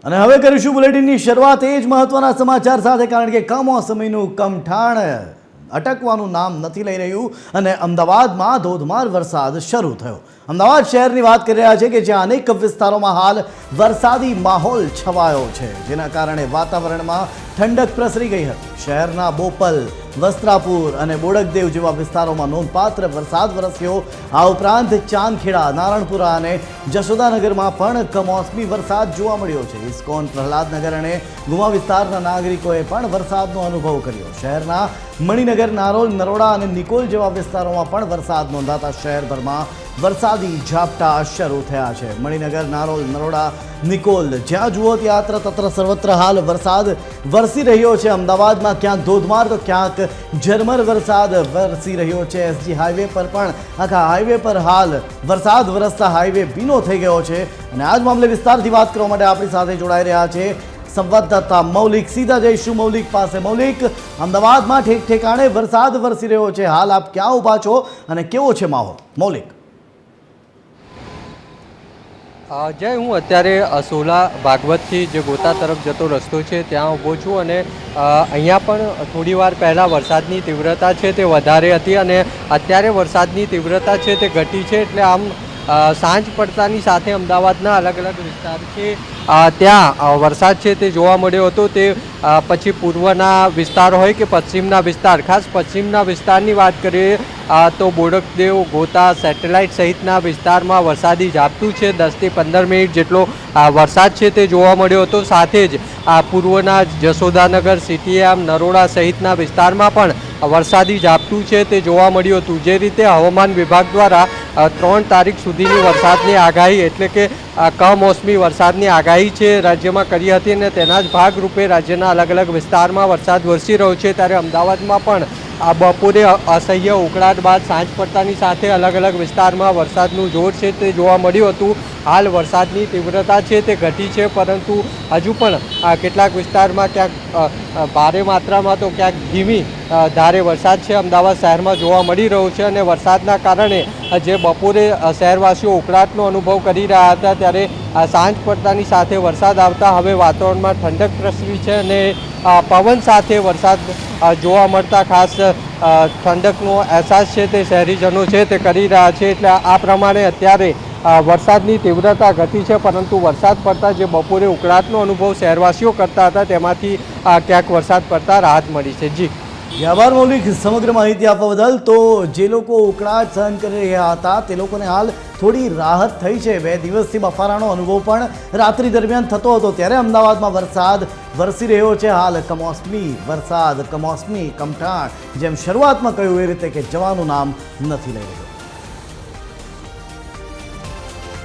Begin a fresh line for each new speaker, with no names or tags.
અને હવે કરીશું બુલેટિનની શરૂઆત એ જ મહત્વના સમાચાર સાથે, કારણ કે કમોસમીનું કમઠાણ અટકવાનું નામ નથી લઈ રહ્યું અને અમદાવાદમાં ધોધમાર વરસાદ શરૂ થયો। અમદાવાદ શહેરની વાત કરી રહ્યા છે કે જ્યાં અનેક વિસ્તારોમાં હાલ વરસાદી માહોલ છવાયો છે, જેના કારણે વાતાવરણમાં ઠંડક પ્રસરી ગઈ હતી। શહેરના બોપલ, વસ્ત્રાપુર અને બોડકદેવ જેવા વિસ્તારોમાં નોંધપાત્ર વરસાદ વરસ્યો। આ ઉપરાંત ચાંદખેડા, નારણપુરા અને જશોદાનગરમાં પણ કમોસમી વરસાદ જોવા મળ્યો છે। ઇસ્કોન, પ્રહલાદનગર અને ગુમા વિસ્તારના નાગરિકોએ પણ વરસાદનો અનુભવ કર્યો। શહેરના મણિનગર, નારોલ, નરોડા અને નિકોલ જેવા વિસ્તારોમાં પણ વરસાદ નોંધાતા શહેરભરમાં વરસાદી ઝાપટા શરૂ થયા છે। મણિનગર, નારોલ, નરોડા, નિકોલ જ્યાં જુઓ ત્યાં તત્ર સર્વત્ર હાલ વરસાદ વરસી રહ્યો છે। અમદાવાદમાં ક્યાંક ધોધમાર તો ક્યાંક ઝરમર વરસાદ વરસી રહ્યો છે। એસજી હાઈવે પર પણ આખા હાઈવે પર હાલ વરસાદ વરસતા હાઈવે ભીનો થઈ ગયો છે અને આ જ મામલે વિસ્તારથી વાત કરવા માટે આપણી સાથે જોડાઈ રહ્યા છે સંવાદદાતા મૌલિક। સીધા જઈશું મૌલિક પાસે। મૌલિક, અમદાવાદમાં ઠેક ઠેકાણે વરસાદ વરસી રહ્યો છે, હાલ આપ ક્યાં ઊભા છો અને કેવો છે માહોલ? મૌલિક।
જય, હું અત્યારે સોલા ભાગવતથી જે ગોતા તરફ જતો રસ્તો છે ત્યાં ઊભો છું અને અહીંયા પણ થોડીવાર પહેલાં વરસાદની તીવ્રતા છે તે વધારે હતી અને અત્યારે વરસાદની તીવ્રતા છે તે ઘટી છે। એટલે આમ સાંજ પડતાની સાથે અમદાવાદના અલગ અલગ વિસ્તાર છે ત્યાં વરસાદ છે તે જોવા મળ્યો હતો। તે પછી પૂર્વના વિસ્તાર હોય કે પશ્ચિમના વિસ્તાર, ખાસ પશ્ચિમના વિસ્તારની વાત કરીએ તો બોડકદેવ, ગોતા, સેટેલાઇટ સહિતના વિસ્તારમાં વરસાદી ઝાપટું છે 10થી 15 મિનિટ જેટલો વરસાદ છે તે જોવા મળ્યો હતો। સાથે જ પૂર્વના જશોદાનગર, સીટીએમ, નરોડા સહિતના વિસ્તારમાં પણ વરસાદી ઝાપટું છે તે જોવા મળ્યું હતું। જે રીતે હવામાન વિભાગ દ્વારા 3 તારીખ સુધીની વરસાદની આગાહી એટલે કે કમોસમી વરસાદની આગાહી છે રાજ્યમાં કરી હતી અને તેના જ ભાગરૂપે રાજ્યના અલગ અલગ વિસ્તારમાં વરસાદ વરસી રહ્યો છે। ત્યારે અમદાવાદમાં પણ આ બપોરે અસહ્ય ઉકળાટ બાદ સાંજ પડતાની સાથે અલગ અલગ વિસ્તારમાં વરસાદનું જોર છે તે જોવા મળ્યું હતું। હાલ વરસાદની તીવ્રતા છે તે ઘટી છે, પરંતુ હજુ પણ કેટલાક વિસ્તારમાં ક્યાંક ભારે માત્રામાં તો ક્યાંક ધીમી ધારે વરસાદ છે અમદાવાદ શહેરમાં જોવા મળી રહ્યો છે અને વરસાદના કારણે જે બપોરે શહેરવાસીઓ ઉકળાટનો અનુભવ કરી રહ્યા હતા, ત્યારે સાંજ પડતાની સાથે વરસાદ આવતા હવે વાતાવરણમાં ઠંડક પ્રસરી છે અને પવન સાથે વરસાદ જોવા મળતા ખાસ ઠંડકનો અહેસાસ છે તે શહેરીજનો છે તે કરી રહ્યા છે। એટલે આ પ્રમાણે અત્યારે વરસાદની તીવ્રતા ઘટી છે, પરંતુ વરસાદ પડતા જે બપોરે ઉકળાટનો અનુભવ શહેરવાસીઓ કરતા હતા તેમાંથી ક્યાંક વરસાદ પડતા રાહત મળી છે। જી,
આભાર મૌલિક સમગ્ર માહિતી આપવા બદલ। તો જે લોકો ઉકળાટ સહન કરી રહ્યા હતા તે લોકોને હાલ થોડી રાહત થઈ છે। 2 દિવસથી બફારાનો અનુભવ પણ રાત્રિ દરમિયાન થતો હતો, ત્યારે અમદાવાદમાં વરસાદ વરસી રહ્યો છે। હાલ કમોસમી વરસાદ, કમોસમી કમઠાણ જેમ શરૂઆતમાં કહ્યું એ રીતે કે જવાનું નામ નથી લઈ રહ્યો।